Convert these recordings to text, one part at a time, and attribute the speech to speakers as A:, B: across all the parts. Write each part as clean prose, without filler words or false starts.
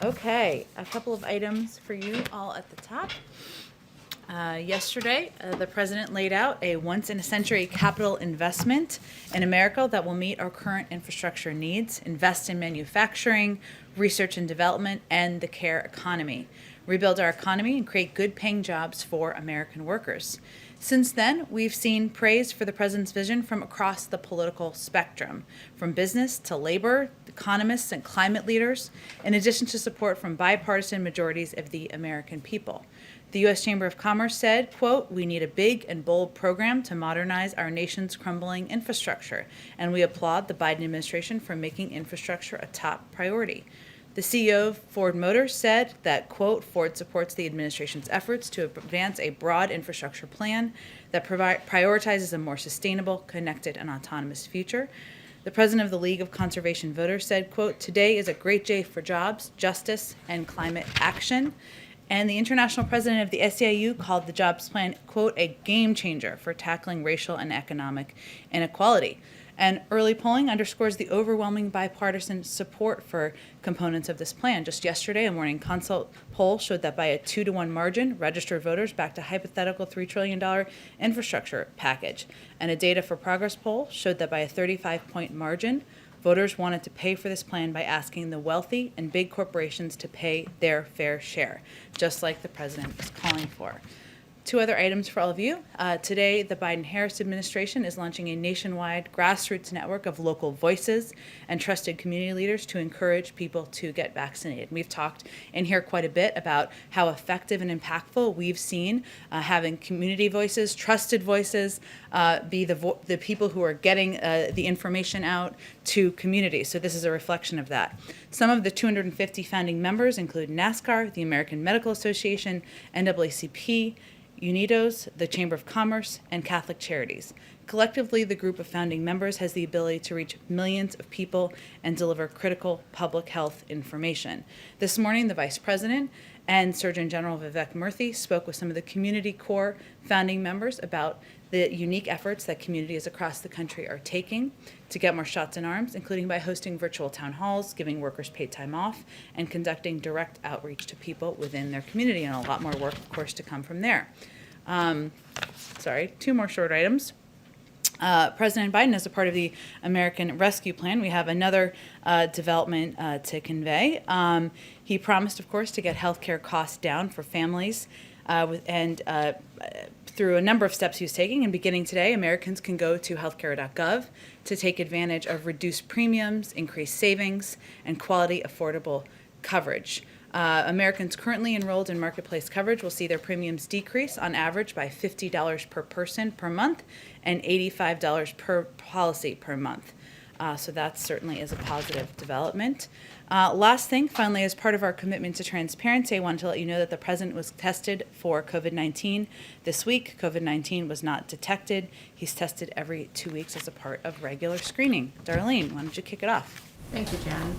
A: Okay, a couple of items for you all at the top. Yesterday, the president laid out a once-in-a-century capital investment in America that will meet our current infrastructure needs, invest in manufacturing, research and development, and the care economy, rebuild our economy, and create good-paying jobs for American workers. Since then, we've seen praise for the president's vision from across the political spectrum, from business to labor, economists, and climate leaders, in addition to support from bipartisan majorities of the American people. The U.S. Chamber of Commerce said, quote, "We need a big and bold program to modernize our nation's crumbling infrastructure, and we applaud the Biden administration for making infrastructure a top priority." The CEO of Ford Motors said that, quote, "Ford supports the administration's efforts to advance a broad infrastructure plan that prioritizes a more sustainable, connected, and autonomous future." The president of the League of Conservation Voters said, quote, "Today is a great day for jobs, justice, and climate action." And the international president of the SEIU called the jobs plan, quote, "a game changer for tackling racial and economic inequality." And early polling underscores the overwhelming bipartisan support for components of this plan. Just yesterday, a Morning Consult poll showed that by a 2-to-1 margin, registered voters backed a hypothetical $3 trillion infrastructure package. And a Data for Progress poll showed that by a 35-point margin, voters wanted to pay for this plan by asking the wealthy and big corporations to pay their fair share, just like the president is calling for. Two other items for all of you. Today, the Biden-Harris administration is launching a nationwide grassroots network of local voices and trusted community leaders to encourage people to get vaccinated. We've talked in here quite a bit about how effective and impactful we've seen having community voices, trusted voices, be the people who are getting the information out to communities. So this is a reflection of that. Some of the 250 founding members include NASCAR, the American Medical Association, NAACP, UNIDOS, the Chamber of Commerce, and Catholic Charities. Collectively, the group of founding members has the ability to reach millions of people and deliver critical public health information. This morning, the Vice President and Surgeon General Vivek Murthy spoke with some of the community core founding members about the unique efforts that communities across the country are taking to get more shots in arms, including by hosting virtual town halls, giving workers paid time off, and conducting direct outreach to people within their community, and a lot more work, of course, to come from there. Two more short items. President Biden, as a part of the American Rescue Plan, we have another development to convey. He promised, of course, to get health care costs down for families through a number of steps he was taking. And beginning today, Americans can go to healthcare.gov to take advantage of reduced premiums, increased savings, and quality, affordable coverage. Americans currently enrolled in Marketplace coverage will see their premiums decrease on average by $50 per person per month and $85 per policy per month. So that certainly is a positive development. Last thing, finally, as part of our commitment to transparency, I wanted to let you know that the president was tested for COVID-19 this week. COVID-19 was not detected. He's tested every 2 weeks as a part of regular screening. Darlene, why don't you kick it off?
B: Thank you, Jen.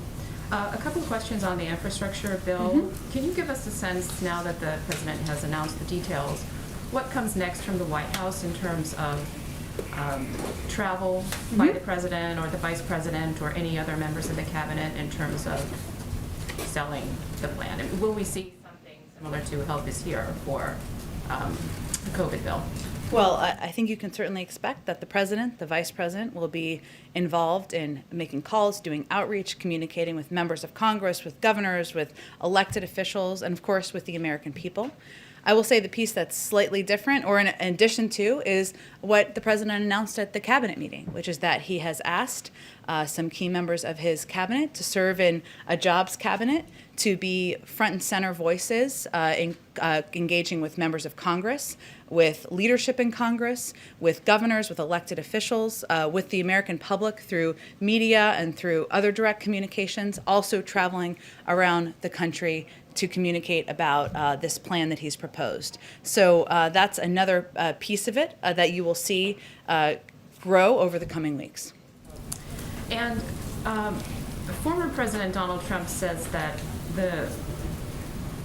B: A couple of questions on the infrastructure bill. Can you give us a sense, now that the president has announced the details, what comes next from the White House in terms of travel by the president or the vice president or any other members of the cabinet in terms of selling the plan? I mean, will we see something similar to Help Is Here for the COVID bill?
A: Well, I think you can certainly expect that the president, the vice president, will be involved in making calls, doing outreach, communicating with members of Congress, with governors, with elected officials, and of course with the American people. I will say the piece that's slightly different, or in addition to, is what the president announced at the cabinet meeting, which is that he has asked some key members of his cabinet to serve in a jobs cabinet, to be front and center voices engaging with members of Congress, with leadership in Congress, with governors, with elected officials, with the American public through media and through other direct communications, also traveling around the country to communicate about this plan that he's proposed. So that's another piece of it that you will see grow over the coming weeks.
B: And former President Donald Trump says that the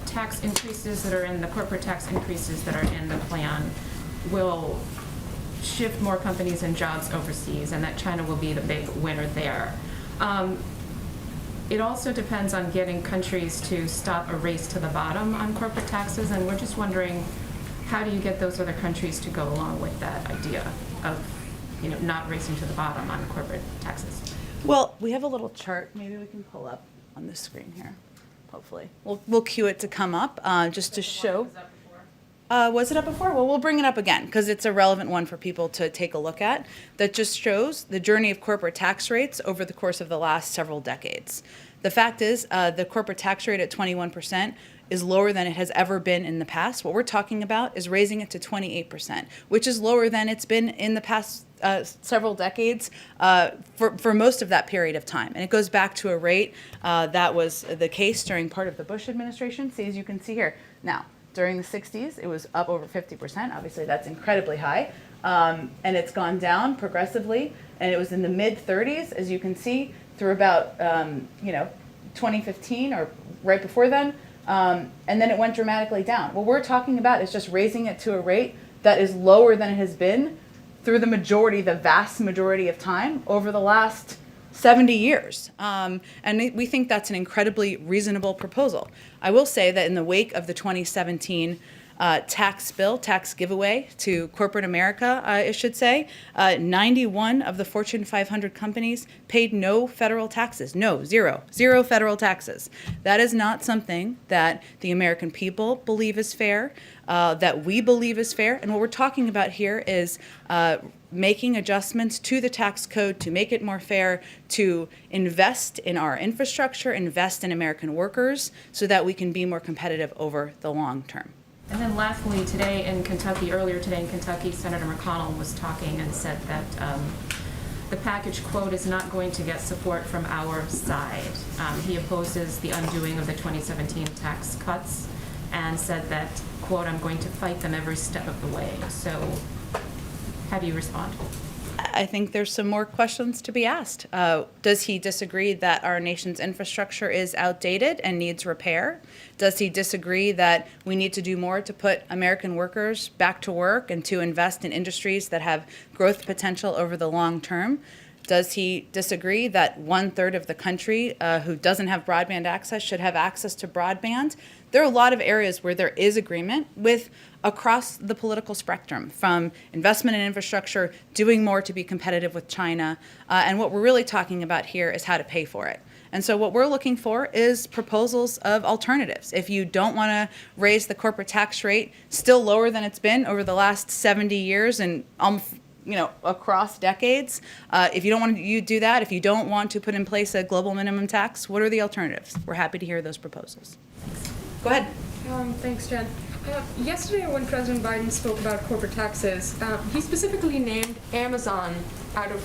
B: tax increases that are in the corporate tax increases that are in the plan will shift more companies and jobs overseas, and that China will be the big winner there. it also depends on getting countries to stop a race to the bottom on corporate taxes, and we're just wondering, how do you get those other countries to go along with that idea of, not racing to the bottom on corporate taxes?
A: Well, we have a little chart. Maybe we can pull up on the screen here. Hopefully, we'll cue it to come up just to show. Was it up before? Well, we'll bring it up again because it's a relevant one for people to take a look at. That just shows the journey of corporate tax rates over the course of the last several decades. The fact is, the corporate tax rate at 21% is lower than it has ever been in the past. What we're talking about is raising it to 28%, which is lower than it's been in the past several decades for most of that period of time. And it goes back to a rate that was the case during part of the Bush administration. See, as you can see here. Now, during the 60s, it was up over 50%. Obviously, that's incredibly high. And it's gone down progressively. And it was in the mid-30s, as you can see, through about 2015 or right before then. And then it went dramatically down. What we're talking about is just raising it to a rate that is lower than it has been through the vast majority of time over the last 70 years. And we think that's an incredibly reasonable proposal. I will say that in the wake of the 2017 tax giveaway to corporate America, I should say, 91 of the Fortune 500 companies paid no federal taxes. Zero federal taxes. That is not something that the American people believe is fair, that we believe is fair. And what we're talking about here is making adjustments to the tax code to make it more fair, to invest in our infrastructure, invest in American workers, so that we can be more competitive over the long term.
B: And then lastly, earlier today in Kentucky, Senator McConnell was talking and said that the package, quote, is not going to get support from our side. He opposes the undoing of the 2017 tax cuts and said that, quote, I'm going to fight them every step of the way. So how do you respond?
A: I think there's some more questions to be asked. Does he disagree that our nation's infrastructure is outdated and needs repair? Does he disagree that we need to do more to put American workers back to work and to invest in industries that have growth potential over the long term? Does he disagree that 1/3 of the country who doesn't have broadband access should have access to broadband? There are a lot of areas where there is agreement with across the political spectrum, from investment in infrastructure, doing more to be competitive with China. And what we're really talking about here is how to pay for it. And so what we're looking for is proposals of alternatives. If you don't want to raise the corporate tax rate still lower than it's been over the last 70 years and across decades, if you don't want to do that, if you don't want to put in place a global minimum tax, what are the alternatives? We're happy to hear those proposals. Go ahead.
C: Thanks, Jen. Yesterday, when President Biden spoke about corporate taxes, he specifically named Amazon out of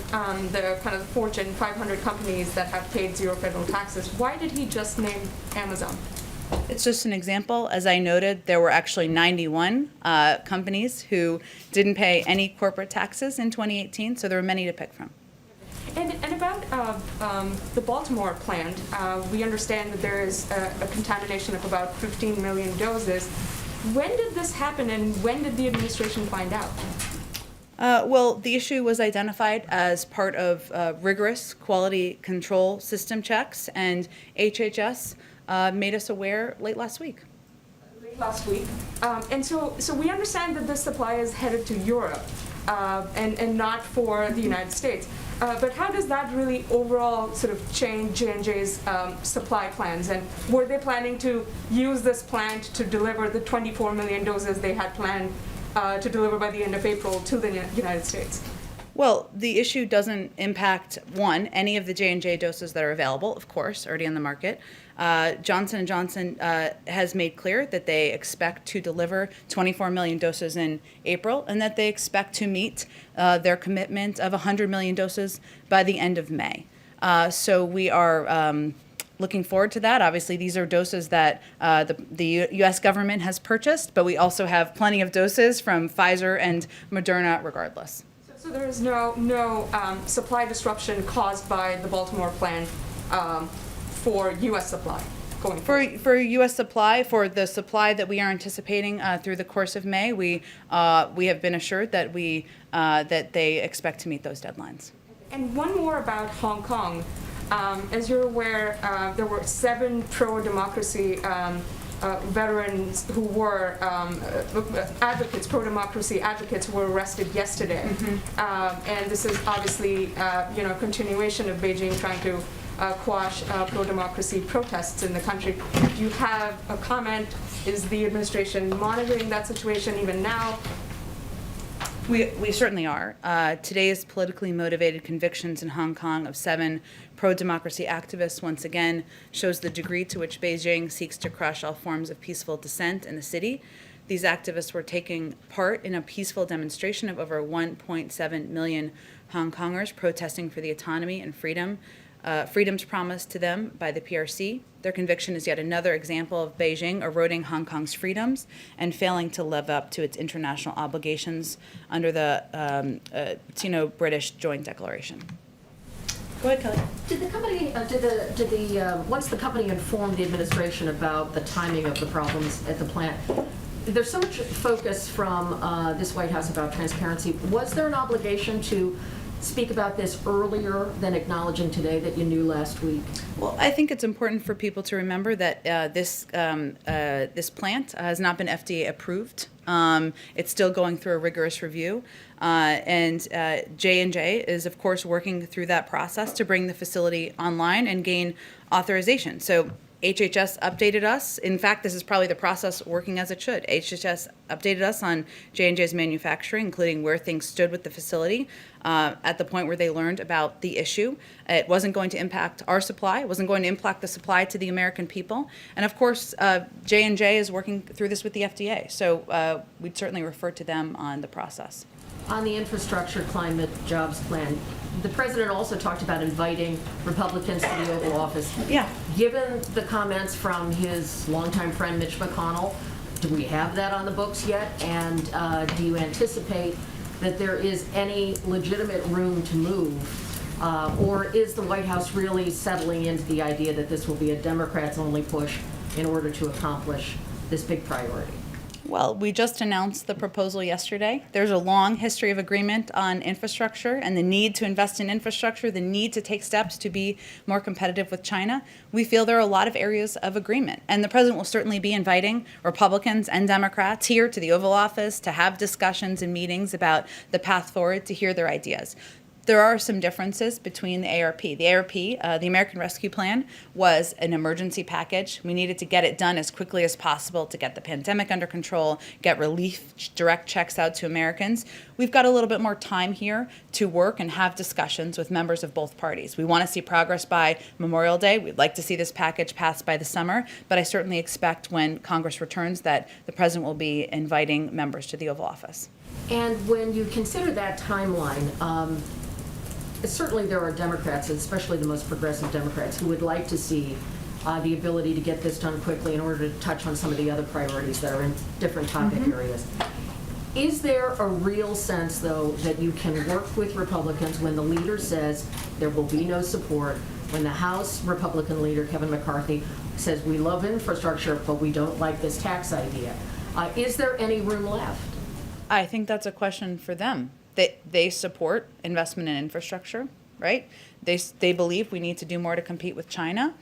C: the kind of Fortune 500 companies that have paid zero federal taxes. Why did he just name Amazon?
A: It's just an example. As I noted, there were actually 91 companies who didn't pay any corporate taxes in 2018, so there were many to pick from.
C: And about the Baltimore plant, we understand that there is a contamination of about 15 million doses. When did this happen, and when did the administration find out?
A: Well, the issue was identified as part of rigorous quality control system checks, and HHS made us aware late last week.
C: And so we understand that this supply is headed to Europe and not for the United States. But how does that really overall sort of change J&J's supply plans? And were they planning to use this plant to deliver the 24 million doses they had planned to deliver by the end of April to the United States?
A: Well, the issue doesn't impact, one, any of the J&J doses that are available, of course, already on the market. Johnson & Johnson has made clear that they expect to deliver 24 million doses in April, and that they expect to meet their commitment of 100 million doses by the end of May. So we are looking forward to that. Obviously, these are doses that the U.S. government has purchased, but we also have plenty of doses from Pfizer and Moderna regardless.
C: So there is no supply disruption caused by the Baltimore plant for U.S. supply going forward?
A: For U.S. supply, for the supply that we are anticipating through the course of May, we have been assured that that they expect to meet those deadlines.
C: And one more about Hong Kong. As you're aware, there were 7 pro-democracy veterans who were advocates, pro-democracy advocates, who were arrested yesterday. And this is obviously, a continuation of Beijing trying to quash pro-democracy protests in the country. Do you have a comment? Is the administration monitoring that situation even now?
A: We certainly are. Today's politically motivated convictions in Hong Kong of 7 pro-democracy activists once again shows the degree to which Beijing seeks to crush all forms of peaceful dissent in the city. These activists were taking part in a peaceful demonstration of over 1.7 million Hong Kongers protesting for the autonomy and freedoms promised to them by the PRC. Their conviction is yet another example of Beijing eroding Hong Kong's freedoms and failing to live up to its international obligations under the Sino-British Joint Declaration. Go ahead, Kelly.
D: Did the company, once the company informed the administration about the timing of the problems at the plant, there's so much focus from this White House about transparency. Was there an obligation to speak about this earlier than acknowledging today that you knew last week?
A: Well, I think it's important for people to remember that this plant has not been FDA approved. It's still going through a rigorous review, and J&J is, of course, working through that process to bring the facility online and gain authorization. So HHS updated us. In fact, this is probably the process working as it should. HHS updated us on J&J's manufacturing, including where things stood with the facility at the point where they learned about the issue. It wasn't going to impact our supply. It wasn't going to impact the supply to the American people. And of course, J&J is working through this with the FDA. So we'd certainly refer to them on the process.
D: On the infrastructure, climate, jobs plan, the president also talked about inviting Republicans to the Oval Office.
A: Yeah.
D: Given the comments from his longtime friend Mitch McConnell, do we have that on the books yet? And do you anticipate that there is any legitimate room to move? Or is the White House really settling into the idea that this will be a Democrats-only push in order to accomplish this big priority?
A: Well, we just announced the proposal yesterday. There's a long history of agreement on infrastructure and the need to invest in infrastructure, the need to take steps to be more competitive with China. We feel there are a lot of areas of agreement. And the president will certainly be inviting Republicans and Democrats here to the Oval Office to have discussions and meetings about the path forward, to hear their ideas. There are some differences between the ARP. The ARP, the American Rescue Plan, was an emergency package. We needed to get it done as quickly as possible to get the pandemic under control, get relief direct checks out to Americans. We've got a little bit more time here to work and have discussions with members of both parties. We want to see progress by Memorial Day. We'd like to see this package passed by the summer, but I certainly expect when Congress returns that the president will be inviting members to the Oval Office.
D: And when you consider that timeline, certainly there are Democrats, especially the most progressive Democrats, who would like to see the ability to get this done quickly in order to touch on some of the other priorities that are in different topic areas. Is there a real sense, though, that you can work with Republicans when the leader says there will be no support, when the House Republican leader, Kevin McCarthy, says we love infrastructure, but we don't like this tax idea? Is there any room left?
A: I think that's a question for them. They support investment in infrastructure, right? They believe we need to do more to compete with China.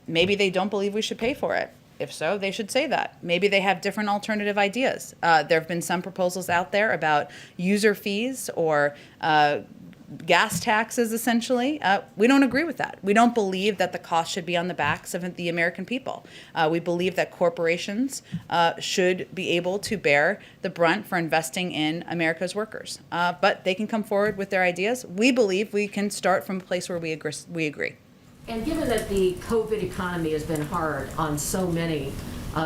A: Maybe they don't believe we should pay for it. If so, they should say that. Maybe they have different alternative ideas. There have been some proposals out there about user fees or gas taxes, essentially. We don't agree with that. We don't believe that the cost should be on the backs of the American people. We believe that corporations should be able to bear the brunt for investing in America's workers. But they can come forward with their ideas. We believe we can start from a place where we agree.
D: And given that the COVID economy has been hard on so many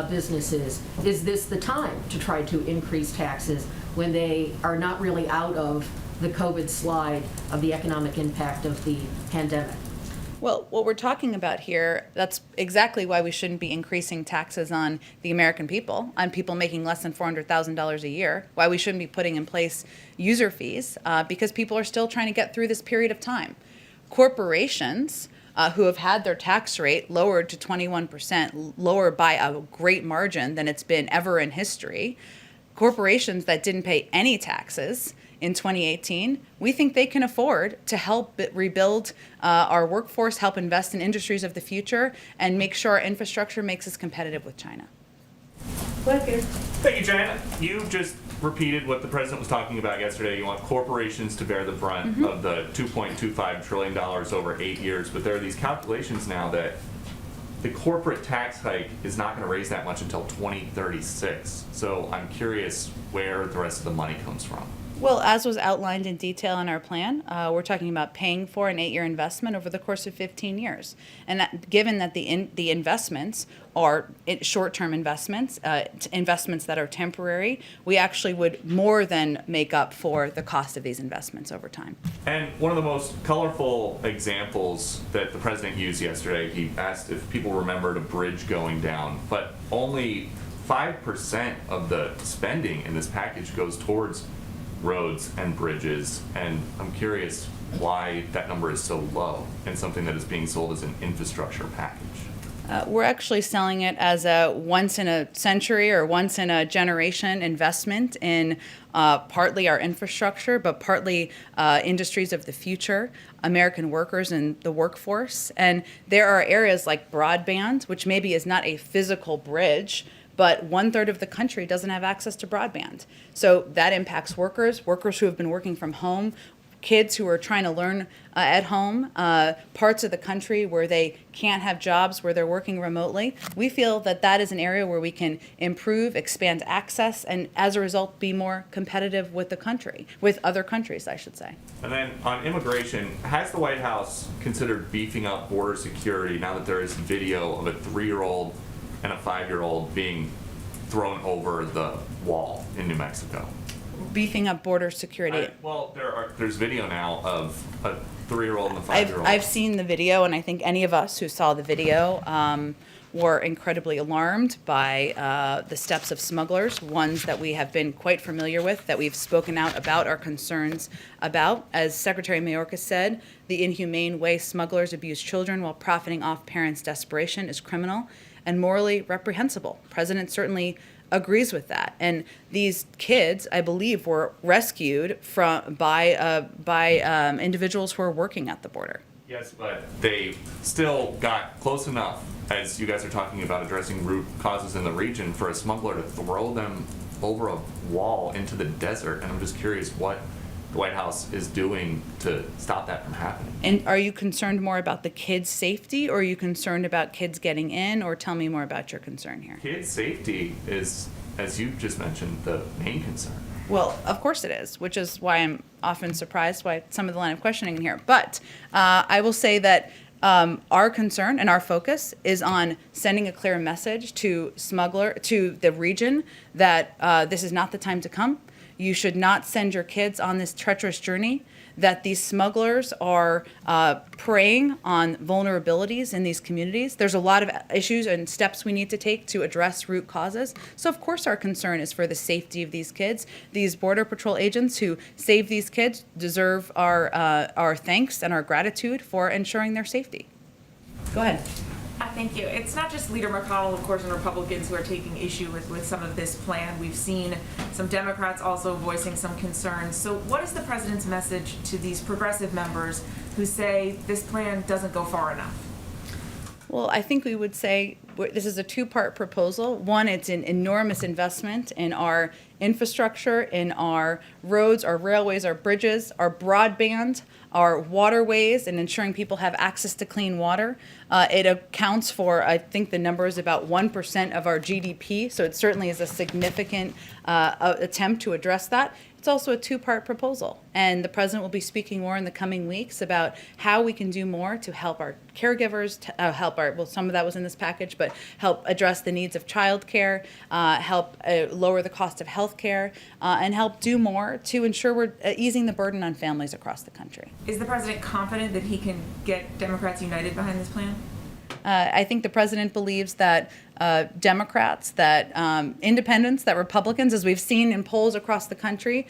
D: businesses, is this the time to try to increase taxes when they are not really out of the COVID slide of the economic impact of the pandemic?
A: Well, what we're talking about here, that's exactly why we shouldn't be increasing taxes on the American people, on people making less than $400,000 a year, why we shouldn't be putting in place user fees, because people are still trying to get through this period of time. Corporations who have had their tax rate lowered to 21%, lower by a great margin than it's been ever in history, corporations that didn't pay any taxes in 2018, we think they can afford to help rebuild our workforce, help invest in industries of the future, and make sure our infrastructure makes us competitive with China. Go ahead, Peter.
E: Thank you, Jen. You just repeated what the president was talking about yesterday. You want corporations to bear the brunt of the $2.25 trillion over 8 years, but there are these calculations now that the corporate tax hike is not going to raise that much until 2036. So I'm curious where the rest of the money comes from.
A: Well, as was outlined in detail in our plan, we're talking about paying for an 8-year investment over the course of 15 years. And that, given that the investments are short-term investments, investments that are temporary, we actually would more than make up for the cost of these investments over time.
E: And one of the most colorful examples that the president used yesterday, he asked if people remembered a bridge going down, but only 5% of the spending in this package goes towards roads and bridges, and I'm curious why that number is so low and something that is being sold as an infrastructure package.
A: We're actually selling it as a once-in-a-century or once-in-a-generation investment in partly our infrastructure, but partly industries of the future, American workers and the workforce. And there are areas like broadband, which maybe is not a physical bridge, but 1/3 of the country doesn't have access to broadband. So that impacts workers who have been working from home, kids who are trying to learn at home, parts of the country where they can't have jobs, where they're working remotely. We feel that that is an area where we can improve, expand access, and as a result, be more competitive with the country, with other countries, I should say.
E: And then on immigration, has the White House considered beefing up border security now that there is video of a 3-year-old and a 5-year-old being thrown over the wall in New Mexico?
A: Beefing up border security.
E: There's video now of a 3-year-old and a 5-year-old.
A: I've seen the video, and I think any of us who saw the video were incredibly alarmed by the steps of smugglers, ones that we have been quite familiar with, that we've spoken out about our concerns about. As Secretary Mayorkas said, the inhumane way smugglers abuse children while profiting off parents' desperation is criminal and morally reprehensible. The president certainly agrees with that. And these kids, I believe, were rescued by individuals who are working at the border.
E: Yes, but they still got close enough, as you guys are talking about addressing root causes in the region, for a smuggler to throw them over a wall into the desert. And I'm just curious what the White House is doing to stop that from happening.
A: And are you concerned more about the kids' safety, or are you concerned about kids getting in, or tell me more about your concern here?
E: Kids' safety is, as you just mentioned, the main concern.
A: Well, of course it is, which is why I'm often surprised by some of the line of questioning in here. But I will say that our concern and our focus is on sending a clear message to the region that this is not the time to come. You should not send your kids on this treacherous journey, that these smugglers are preying on vulnerabilities in these communities. There's a lot of issues and steps we need to take to address root causes. So of course our concern is for the safety of these kids. These Border Patrol agents who save these kids deserve our thanks and our gratitude for ensuring their safety. Go ahead.
F: Thank you. It's not just Leader McConnell, of course, and Republicans who are taking issue with some of this plan. We've seen some Democrats also voicing some concerns. So what is the president's message to these progressive members who say this plan doesn't go far enough?
A: Well, I think we would say this is a 2-part proposal. One, it's an enormous investment in our infrastructure, in our roads, our railways, our bridges, our broadband, our waterways, and ensuring people have access to clean water. It accounts for, I think the number is about 1% of our GDP, so it certainly is a significant attempt to address that. It's also a 2-part proposal, and the president will be speaking more in the coming weeks about how we can do more to help our caregivers, some of that was in this package, but help address the needs of childcare, help lower the cost of health care, and help do more to ensure we're easing the burden on families across the country.
F: Is the president confident that he can get Democrats united behind this plan?
A: I think the president believes that Democrats, that independents, that Republicans, as we've seen in polls across the country,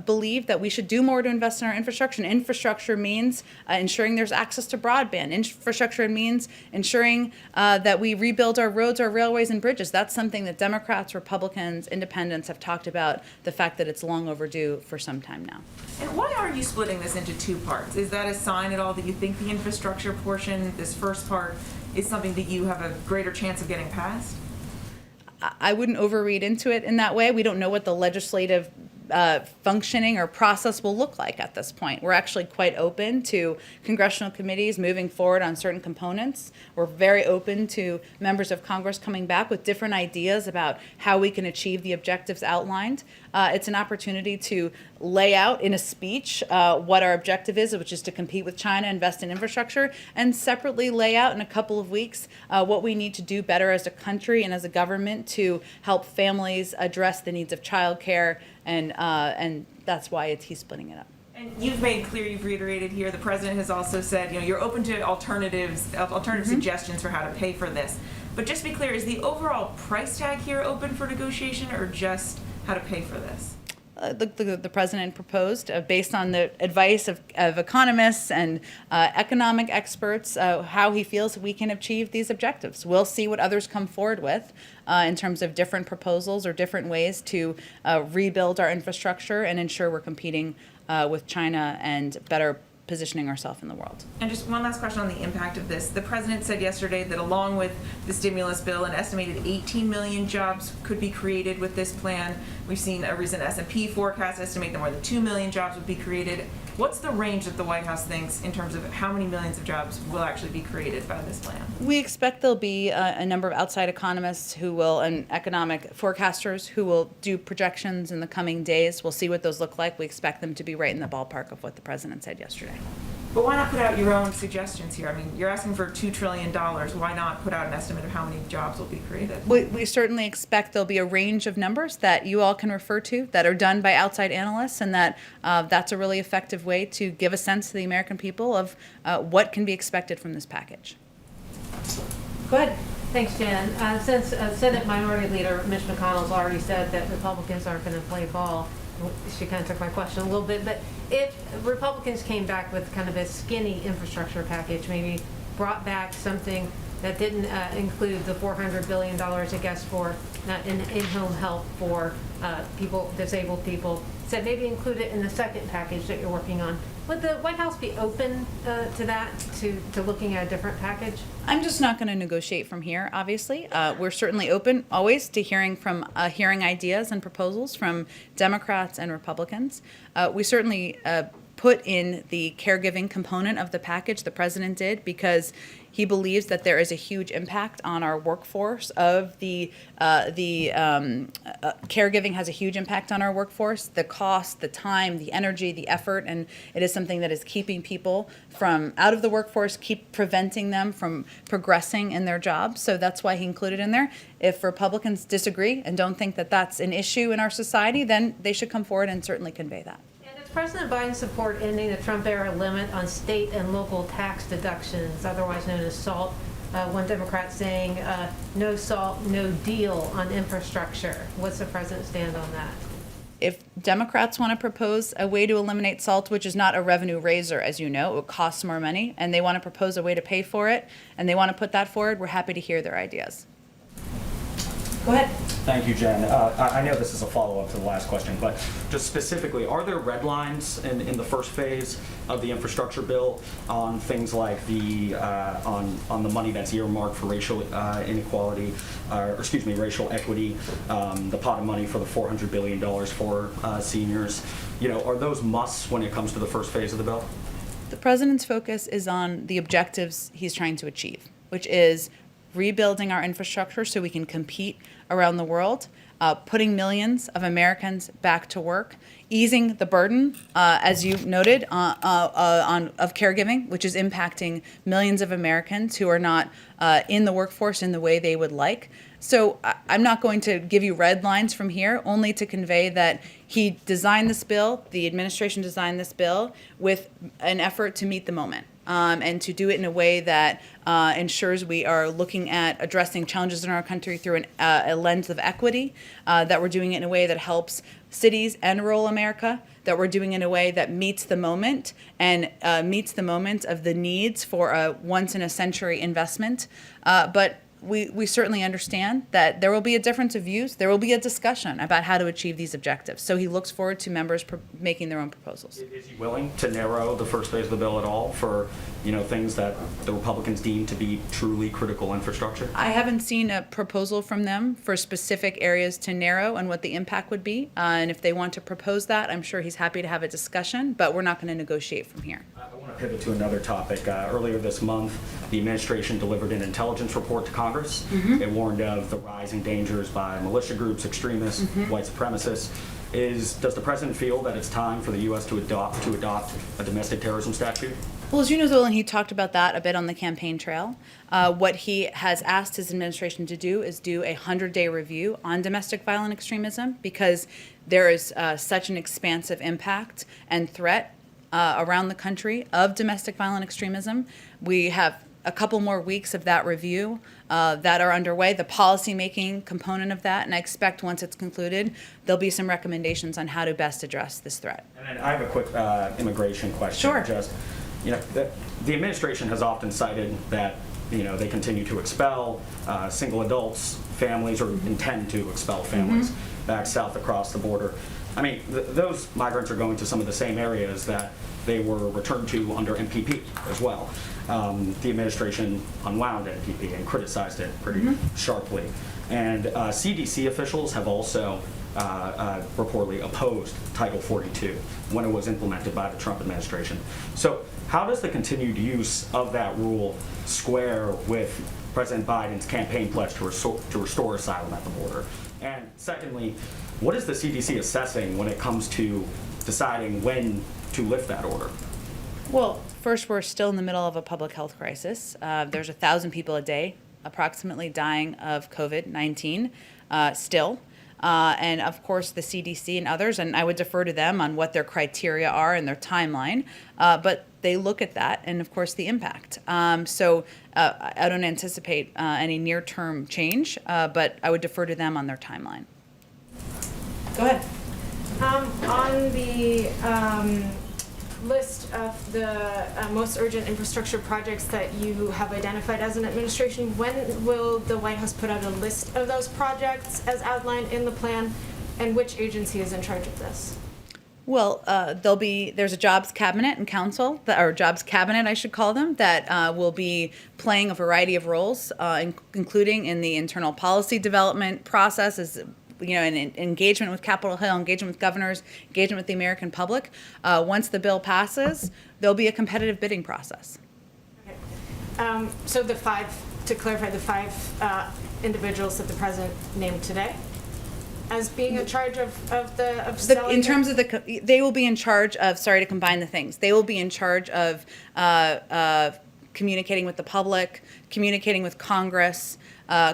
A: believe that we should do more to invest in our infrastructure. And infrastructure means ensuring there's access to broadband. Infrastructure means ensuring that we rebuild our roads, our railways, and bridges. That's something that Democrats, Republicans, independents have talked about, the fact that it's long overdue for some time now.
F: And why are you splitting this into two parts? Is that a sign at all that you think the infrastructure portion, this first part, is something that you have a greater chance of getting passed?
A: I wouldn't overread into it in that way. We don't know what the legislative functioning or process will look like at this point. We're actually quite open to congressional committees moving forward on certain components. We're very open to members of Congress coming back with different ideas about how we can achieve the objectives outlined. It's an opportunity to lay out in a speech what our objective is, which is to compete with China, invest in infrastructure, and separately lay out in a couple of weeks what we need to do better as a country and as a government to help families address the needs of childcare, and that's why he's splitting it up.
F: And you've made clear, you've reiterated here, the president has also said, you're open to alternative suggestions for how to pay for this. But just to be clear, is the overall price tag here open for negotiation, or just how to pay for this?
A: The president proposed, based on the advice of economists and economic experts, how he feels we can achieve these objectives. We'll see what others come forward with in terms of different proposals or different ways to rebuild our infrastructure and ensure we're competing with China and better positioning ourselves in the world.
F: And just one last question on the impact of this. The president said yesterday that along with the stimulus bill, an estimated 18 million jobs could be created with this plan. We've seen a recent S&P forecast estimate that more than 2 million jobs would be created. What's the range that the White House thinks in terms of how many millions of jobs will actually be created by this plan?
A: We expect there'll be a number of outside economists who will, and economic forecasters who will do projections in the coming days. We'll see what those look like. We expect them to be right in the ballpark of what the president said yesterday.
F: But why not put out your own suggestions here? I mean, you're asking for $2 trillion. Why not put out an estimate of how many jobs will be created?
A: We certainly expect there'll be a range of numbers that you all can refer to that are done by outside analysts, and that that's a really effective way to give a sense to the American people of what can be expected from this package.
G: Go ahead. Thanks, Jen. Since Senate Minority Leader Mitch McConnell's already said that Republicans aren't going to play ball, she kind of took my question a little bit, but if Republicans came back with kind of a skinny infrastructure package, maybe brought back something that didn't include the $400 billion, I guess, for in-home help for disabled people, said maybe include it in the second package that you're working on, would the White House be open to that, to looking at a different package?
A: I'm just not going to negotiate from here, obviously. We're certainly open always to hearing ideas and proposals from Democrats and Republicans. We certainly put in the caregiving component of the package, the president did, because he believes that there is a huge impact on our workforce of caregiving has a huge impact on our workforce, the cost, the time, the energy, the effort, and it is something that is keeping people from out of the workforce, preventing them from progressing in their jobs. So that's why he included in there. If Republicans disagree and don't think that that's an issue in our society, then they should come forward and certainly convey that.
G: Does President Biden support ending the Trump-era limit on state and local tax deductions, otherwise known as SALT? One Democrat saying no SALT, no deal on infrastructure. What's the president's stand on that?
A: If Democrats want to propose a way to eliminate SALT, which is not a revenue raiser, as you know, it would cost more money, and they want to propose a way to pay for it, and they want to put that forward, we're happy to hear their ideas.
G: Go ahead.
H: Thank you, Jen. I know this is a follow-up to the last question, but just specifically, are there red lines in the first phase of the infrastructure bill on things like the on the money that's earmarked for racial inequality, racial equity, the pot of money for the $400 billion for seniors? Are those musts when it comes to the first phase of the bill?
A: The president's focus is on the objectives he's trying to achieve, which is rebuilding our infrastructure so we can compete around the world, putting millions of Americans back to work, easing the burden, as you noted, of caregiving, which is impacting millions of Americans who are not in the workforce in the way they would like. So I'm not going to give you red lines from here, only to convey that he designed this bill, the administration designed this bill with an effort to meet the moment. and to do it in a way that ensures we are looking at addressing challenges in our country through a lens of equity, that we're doing it in a way that helps cities and rural America, that we're doing it in a way that meets the moment and meets the moment of the needs for a once-in-a-century investment. But we certainly understand that there will be a difference of views. There will be a discussion about how to achieve these objectives. So he looks forward to members making their own proposals.
H: Is he willing to narrow the first phase of the bill at all for, things that the Republicans deem to be truly critical infrastructure?
A: I haven't seen a proposal from them for specific areas to narrow and what the impact would be. And if they want to propose that, I'm sure he's happy to have a discussion, but we're not going to negotiate from here.
H: I want to pivot to another topic. Earlier this month, the administration delivered an intelligence report to Congress. It warned of the rising dangers by militia groups, extremists, white supremacists. Does the president feel that it's time for the U.S. to adopt a domestic terrorism statute?
A: Well, as you know, Zolan, he talked about that a bit on the campaign trail. What he has asked his administration to do is do a 100-day review on domestic violent extremism, because there is such an expansive impact and threat around the country of domestic violent extremism. We have a couple more weeks of that review that are underway, the policy-making component of that, and I expect once it's concluded, there'll be some recommendations on how to best address this threat.
H: And then I have a quick immigration question.
A: Sure.
H: The administration has often cited that they continue to expel single adults, families, or intend to expel families back south across the border. I mean, those migrants are going to some of the same areas that they were returned to under MPP as well. The administration unwound MPP and criticized it pretty sharply. And CDC officials have also reportedly opposed Title 42 when it was implemented by the Trump administration. So how does the continued use of that rule square with President Biden's campaign pledge to restore asylum at the border? And secondly, what is the CDC assessing when it comes to deciding when to lift that order?
A: Well, first, we're still in the middle of a public health crisis. There's 1,000 people a day approximately dying of COVID-19 still. And of course, the CDC and others, and I would defer to them on what their criteria are and their timeline, but they look at that and, of course, the impact. So I don't anticipate any near-term change, but I would defer to them on their timeline. Go ahead.
I: On the list of the most urgent infrastructure projects that you have identified as an administration, when will the White House put out a list of those projects as outlined in the plan, and which agency is in charge of this?
A: Well, there's a jobs cabinet and council, or jobs cabinet, I should call them, that will be playing a variety of roles, including in the internal policy development process, and engagement with Capitol Hill, engagement with governors, engagement with the American public. Once the bill passes, there'll be a competitive bidding process.
I: Okay. So to clarify, the five individuals that the president named today as being in charge of selling?
A: In terms of they will be in charge of, sorry to combine the things, they will be in charge of communicating with the public, communicating with Congress,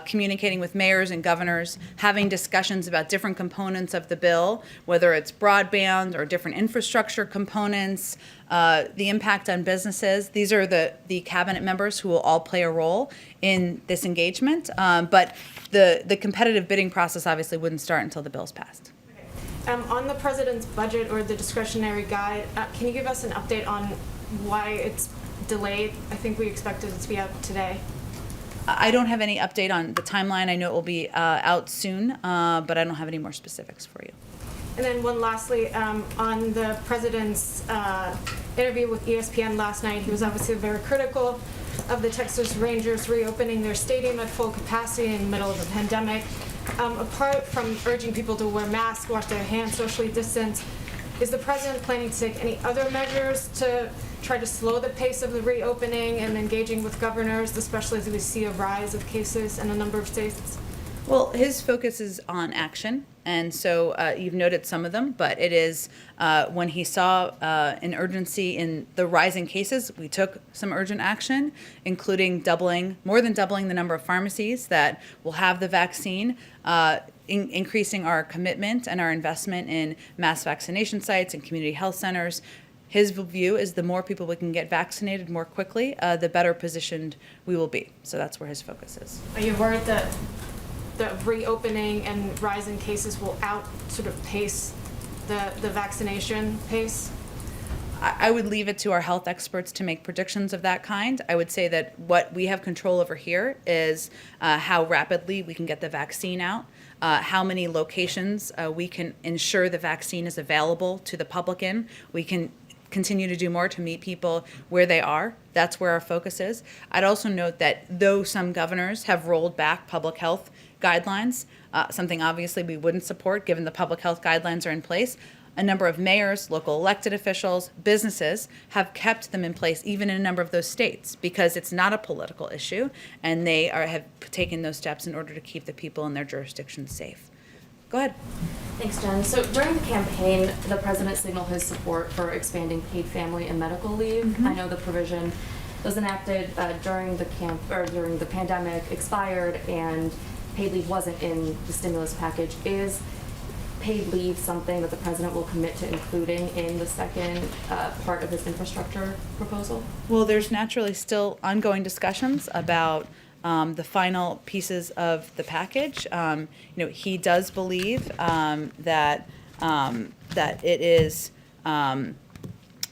A: communicating with mayors and governors, having discussions about different components of the bill, whether it's broadband or different infrastructure components, the impact on businesses. These are the cabinet members who will all play a role in this engagement. But the competitive bidding process obviously wouldn't start until the bill's passed.
I: Okay. On the president's budget or the discretionary guide, can you give us an update on why it's delayed? I think we expected it to be out today.
A: I don't have any update on the timeline. I know it will be out soon, but I don't have any more specifics for you.
I: And then one lastly, on the president's interview with ESPN last night, he was obviously very critical of the Texas Rangers reopening their stadium at full capacity in the middle of a pandemic. Apart from urging people to wear masks, wash their hands, socially distance, is the president planning to take any other measures to try to slow the pace of the reopening and engaging with governors, especially as we see a rise of cases in a number of states?
A: Well, his focus is on action, and so you've noted some of them, but it is when he saw an urgency in the rising cases, we took some urgent action, including more than doubling the number of pharmacies that will have the vaccine, increasing our commitment and our investment in mass vaccination sites and community health centers, his view is the more people we can get vaccinated more quickly, the better positioned we will be. So that's where his focus is.
I: Are you worried that the reopening and rise in cases will sort of pace the vaccination pace?
A: I would leave it to our health experts to make predictions of that kind. I would say that what we have control over here is how rapidly we can get the vaccine out, how many locations we can ensure the vaccine is available to the public in. We can continue to do more to meet people where they are. That's where our focus is. I'd also note that though some governors have rolled back public health guidelines, something obviously we wouldn't support given the public health guidelines are in place, a number of mayors, local elected officials, businesses have kept them in place even in a number of those states because it's not a political issue, and they have taken those steps in order to keep the people in their jurisdictions safe. Go ahead.
J: Thanks, Jen. So during the campaign, the president signaled his support for expanding paid family and medical leave. I know the provision was enacted during the pandemic, expired, and paid leave wasn't in the stimulus package. Is paid leave something that the president will commit to including in the second part of his infrastructure proposal?
A: Well, there's naturally still ongoing discussions about the final pieces of the package. He does believe that it is.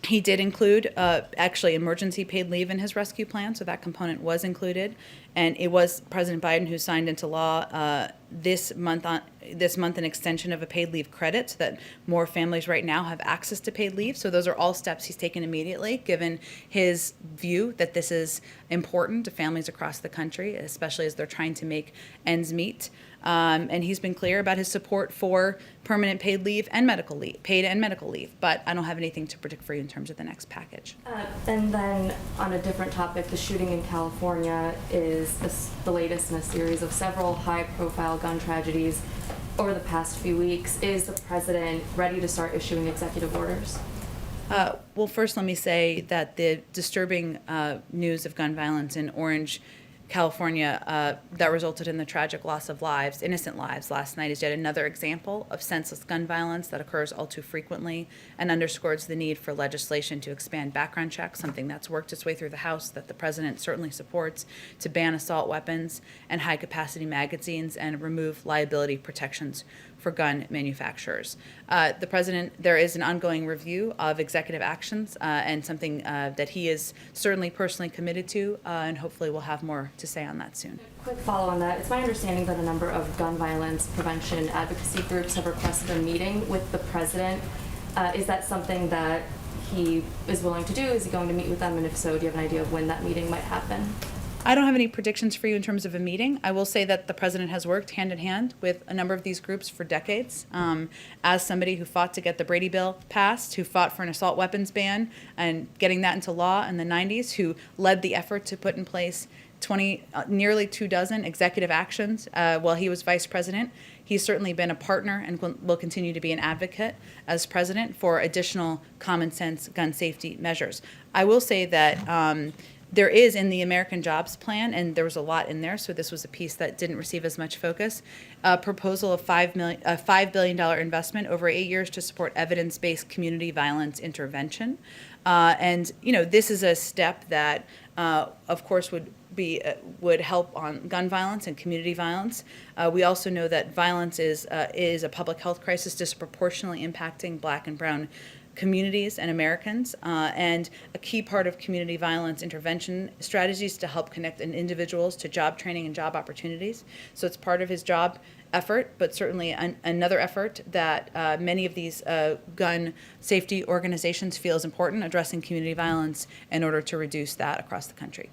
A: He did include actually emergency paid leave in his rescue plan, so that component was included, and it was President Biden who signed into law this month an extension of a paid leave credit so that more families right now have access to paid leave. So those are all steps he's taken immediately, given his view that this is important to families across the country, especially as they're trying to make ends meet. And he's been clear about his support for permanent paid leave and paid and medical leave. But I don't have anything to predict for you in terms of the next package.
J: And then on a different topic, the shooting in California is the latest in a series of several high-profile gun tragedies over the past few weeks. Is the president ready to start issuing executive orders?
A: Well, first let me say that the disturbing news of gun violence in Orange, California, that resulted in the tragic loss of lives, innocent lives, last night is yet another example of senseless gun violence that occurs all too frequently and underscores the need for legislation to expand background checks, something that's worked its way through the House that the president certainly supports, to ban assault weapons and high-capacity magazines and remove liability protections for gun manufacturers. The president, there is an ongoing review of executive actions and something that he is certainly personally committed to, and hopefully we'll have more to say on that soon.
J: Quick follow on that. It's my understanding that a number of gun violence prevention advocacy groups have requested a meeting with the president. Is that something that he is willing to do? Is he going to meet with them? And if so, do you have an idea of when that meeting might happen?
A: I don't have any predictions for you in terms of a meeting. I will say that the president has worked hand in hand with a number of these groups for decades. As somebody who fought to get the Brady Bill passed, who fought for an assault weapons ban and getting that into law in the 90s, who led the effort to put in place nearly 24 executive actions while he was vice president. He's certainly been a partner and will continue to be an advocate as president for additional common sense gun safety measures. I will say that there is in the American Jobs Plan, and there was a lot in there, so this was a piece that didn't receive as much focus, a proposal of $5 billion investment over 8 years to support evidence-based community violence intervention. And, this is a step that, of course, would help on gun violence and community violence. We also know that violence is a public health crisis disproportionately impacting Black and brown communities and Americans, and a key part of community violence intervention strategies to help connect individuals to job training and job opportunities. So it's part of his job effort, but certainly another effort that many of these gun safety organizations feel is important, addressing community violence in order to reduce that across the country.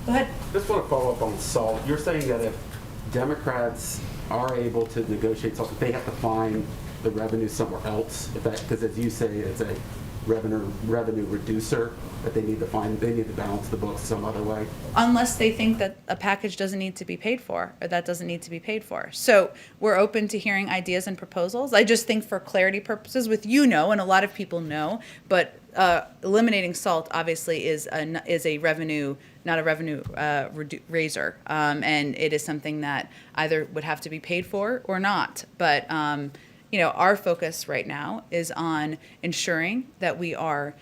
A: Go ahead.
K: Just want to follow up on SALT. You're saying that if Democrats are able to negotiate something, they have to find the revenue somewhere else, because as you say, it's a revenue reducer that they need to balance the books some other way.
A: Unless they think that a package doesn't need to be paid for, or that doesn't need to be paid for. So we're open to hearing ideas and proposals. I just think for clarity purposes, and a lot of people know, but eliminating SALT obviously is a revenue, not a revenue raiser, and it is something that either would have to be paid for or not. But our focus right now is on ensuring that we are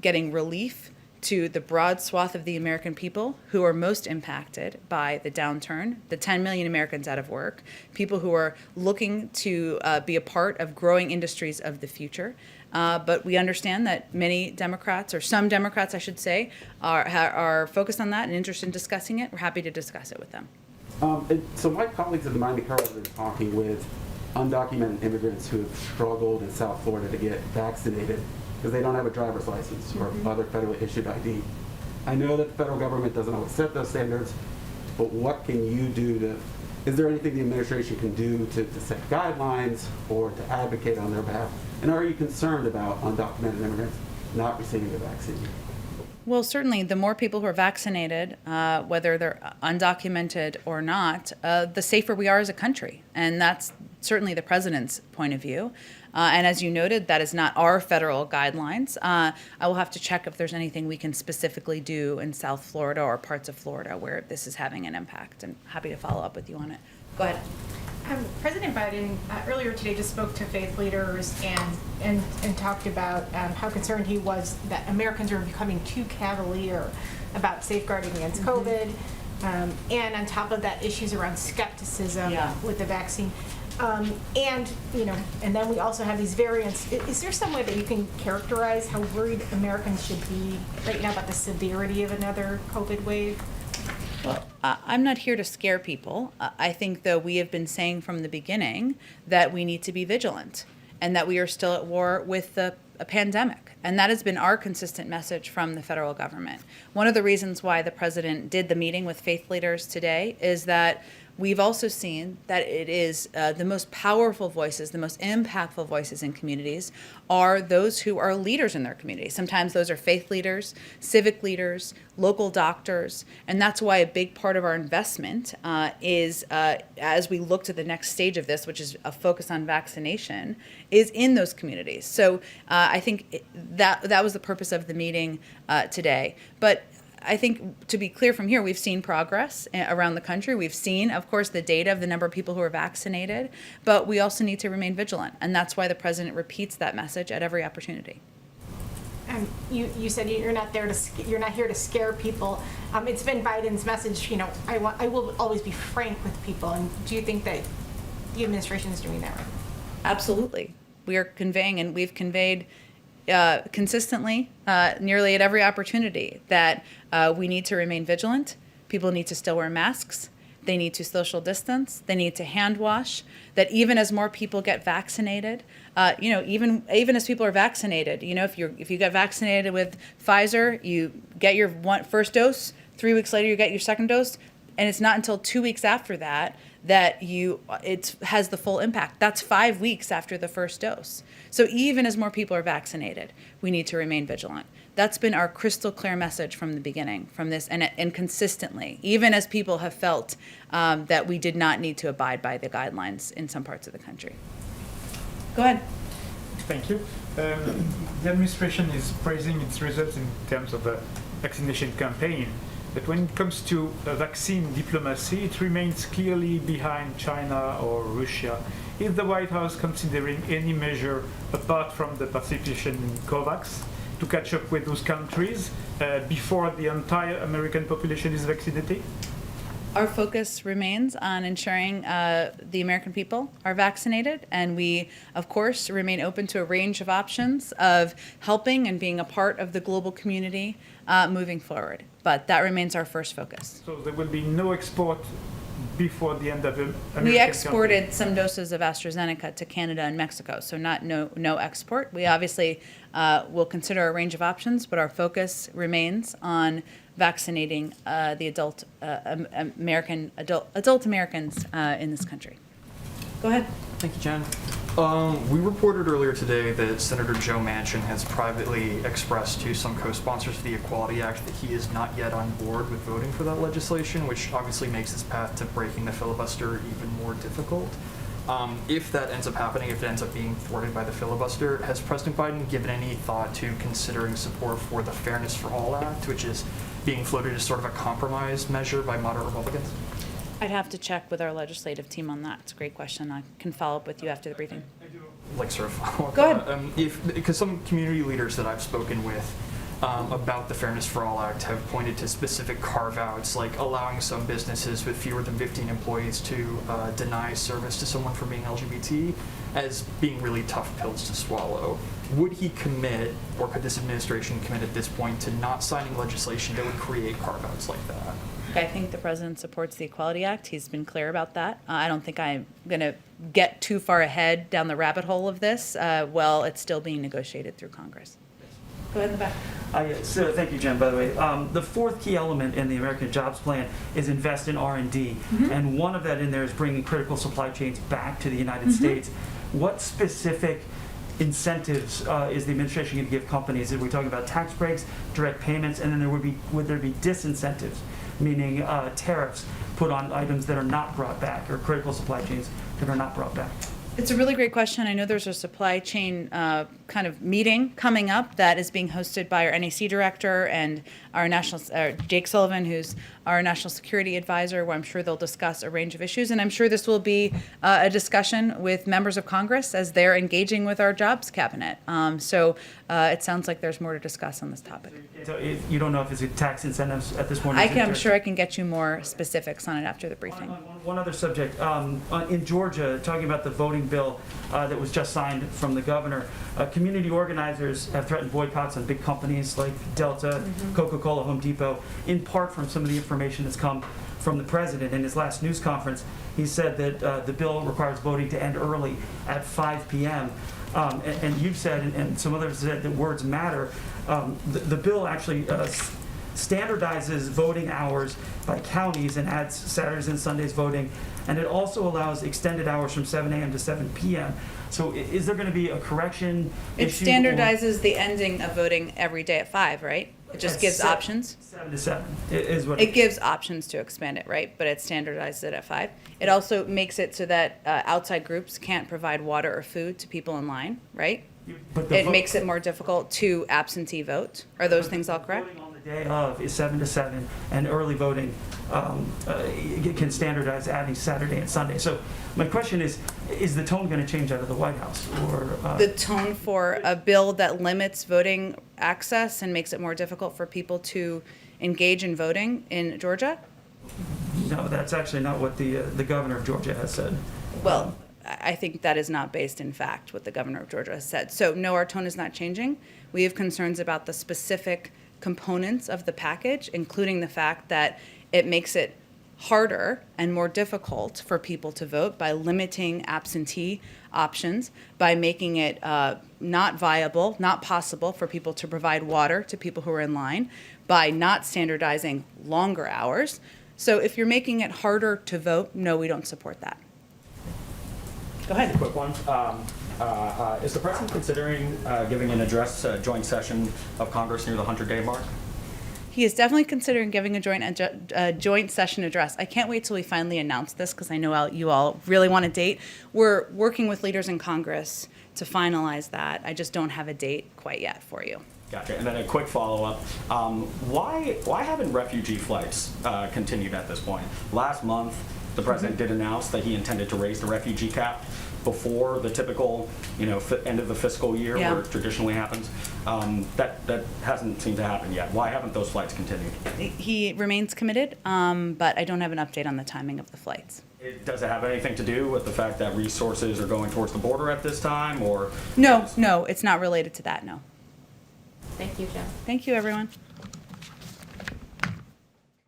A: getting relief to the broad swath of the American people who are most impacted by the downturn, the 10 million Americans out of work, people who are looking to be a part of growing industries of the future. But we understand that many Democrats, or some Democrats, I should say, are focused on that and interested in discussing it. We're happy to discuss it with them.
K: So my colleagues at the Miami Herald have been talking with undocumented immigrants who have struggled in South Florida to get vaccinated because they don't have a driver's license or other federally issued ID. I know that the federal government doesn't always set those standards, but what can you do is there anything the administration can do to set guidelines or to advocate on their behalf? And are you concerned about undocumented immigrants not receiving the vaccine?
A: Well, certainly, the more people who are vaccinated, whether they're undocumented or not, the safer we are as a country. And that's certainly the president's point of view. And as you noted, that is not our federal guidelines. I will have to check if there's anything we can specifically do in South Florida or parts of Florida where this is having an impact. And happy to follow up with you on it. Go ahead.
I: President Biden earlier today just spoke to faith leaders and talked about how concerned he was that Americans are becoming too cavalier about safeguarding against COVID, and on top of that, issues around skepticism with the vaccine. And then we also have these variants. Is there some way that you can characterize how worried Americans should be right now about the severity of another COVID wave?
A: Well, I'm not here to scare people. I think, though, we have been saying from the beginning that we need to be vigilant and that we are still at war with a pandemic. And that has been our consistent message from the federal government. One of the reasons why the president did the meeting with faith leaders today is that we've also seen that it is the most powerful voices, the most impactful voices in communities are those who are leaders in their community. Sometimes those are faith leaders, civic leaders, local doctors, and that's why a big part of our investment is, as we look to the next stage of this, which is a focus on vaccination, is in those communities. So I think that was the purpose of the meeting today. But I think, to be clear from here, we've seen progress around the country. We've seen, of course, the data of the number of people who are vaccinated, but we also need to remain vigilant, and that's why the president repeats that message at every opportunity.
I: You said you're not here to scare people. It's been Biden's message. I will always be frank with people. And do you think that the administration is doing that right?
A: Absolutely, we are conveying, and we've conveyed consistently, nearly at every opportunity, that we need to remain vigilant. People need to still wear masks. They need to social distance. They need to hand wash. That even as more people get vaccinated, even as people are vaccinated, if you get vaccinated with Pfizer, you get your first dose. 3 weeks later, you get your second dose, and it's not until 2 weeks after that it has the full impact. That's 5 weeks after the first dose. So even as more people are vaccinated, we need to remain vigilant. That's been our crystal clear message from the beginning, from this, and consistently, even as people have felt that we did not need to abide by the guidelines in some parts of the country. Go ahead.
L: Thank you. The administration is praising its results in terms of the vaccination campaign. But when it comes to vaccine diplomacy, it remains clearly behind China or Russia. Is the White House considering any measure apart from the participation in COVAX to catch up with those countries before the entire American population is vaccinated?
A: Our focus remains on ensuring the American people are vaccinated, and we, of course, remain open to a range of options of helping and being a part of the global community moving forward. But that remains our first focus.
L: So there will be no export before the end of the American
A: We exported
L: campaign.
A: some doses of AstraZeneca to Canada and Mexico, so no export. We obviously will consider a range of options, but our focus remains on vaccinating the adult Americans in this country. Go ahead.
M: Thank you, Jen. We reported earlier today that Senator Joe Manchin has privately expressed to some co-sponsors of the Equality Act that he is not yet on board with voting for that legislation, which obviously makes his path to breaking the filibuster even more difficult. If that ends up happening, if it ends up being thwarted by the filibuster, has President Biden given any thought to considering support for the Fairness for All Act, which is being floated as sort of a compromise measure by moderate Republicans?
A: I'd have to check with our legislative team on that. It's a great question. I can follow up with you after the briefing.
M: Like sort of follow up.
A: Go ahead.
M: Because some community leaders that I've spoken with about the Fairness for All Act have pointed to specific carve-outs, like allowing some businesses with fewer than 15 employees to deny service to someone for being LGBT as being really tough pills to swallow. Would he commit, or could this administration commit at this point, to not signing legislation that would create carve-outs like that?
A: I think the president supports the Equality Act. He's been clear about that. I don't think I'm going to get too far ahead down the rabbit hole of this while it's still being negotiated through Congress. Go ahead in the back.
N: So thank you, Jen, by the way. The fourth key element in the American Jobs Plan is invest in R&D. And one of that in there is bringing critical supply chains back to the United States. What specific incentives is the administration going to give companies? Are we talking about tax breaks, direct payments, and then would there be disincentives, meaning tariffs put on items that are not brought back, or critical supply chains that are not brought back?
A: It's a really great question. I know there's a supply chain kind of meeting coming up that is being hosted by our NAC director and our Jake Sullivan, who's our national security advisor, where I'm sure they'll discuss a range of issues. And I'm sure this will be a discussion with members of Congress as they're engaging with our jobs cabinet. So it sounds like there's more to discuss on this topic.
N: So you don't know if it's tax incentives at this point?
A: I'm sure I can get you more specifics on it after the briefing.
N: One other subject. In Georgia, talking about the voting bill that was just signed from the governor, community organizers have threatened boycotts on big companies like Delta, Coca-Cola, Home Depot, in part from some of the information that's come from the president. In his last news conference, he said that the bill requires voting to end early at 5 p.m. And you've said, and some others said, that words matter. The bill actually standardizes voting hours by counties and adds Saturdays and Sundays voting, and it also allows extended hours from 7 a.m. to 7 p.m. So is there going to be a correction
A: It
N: issue?
A: standardizes the ending of voting every day at 5, right? It just gives options?
N: 7 to 7 is what
A: It gives options to expand it, right? But it standardizes it at 5. It also makes it so that outside groups can't provide water or food to people in line, right?
N: But the
A: It makes it more difficult to absentee vote. Are those things all correct?
N: Voting on the day of is 7 to 7, and early voting can standardize adding Saturday and Sunday. So my question is the tone going to change out of the White House? Or
A: The tone for a bill that limits voting access and makes it more difficult for people to engage in voting in Georgia?
N: No, that's actually not what the governor of Georgia has said.
A: Well, I think that is not based in fact what the governor of Georgia has said. So no, our tone is not changing. We have concerns about the specific components of the package, including the fact that it makes it harder and more difficult for people to vote by limiting absentee options, by making it not viable, not possible for people to provide water to people who are in line, by not standardizing longer hours. So if you're making it harder to vote, no, we don't support that. Go ahead.
H: Quick one. Is the president considering giving an address, a joint session of Congress near the 100-day mark?
A: He is definitely considering giving a joint session address. I can't wait till we finally announce this because I know you all really want a date. We're working with leaders in Congress to finalize that. I just don't have a date quite yet for you.
H: Gotcha. And then a quick follow-up. Why haven't refugee flights continued at this point? Last month, the president did announce that he intended to raise the refugee cap before the typical, end of the fiscal year where it traditionally happens. That hasn't seemed to happen yet. Why haven't those flights continued?
A: He remains committed, but I don't have an update on the timing of the flights.
H: Does it have anything to do with the fact that resources are going towards the border at this time, or?
A: No, it's not related to that, no.
J: Thank you, Jim.
A: Thank you, everyone.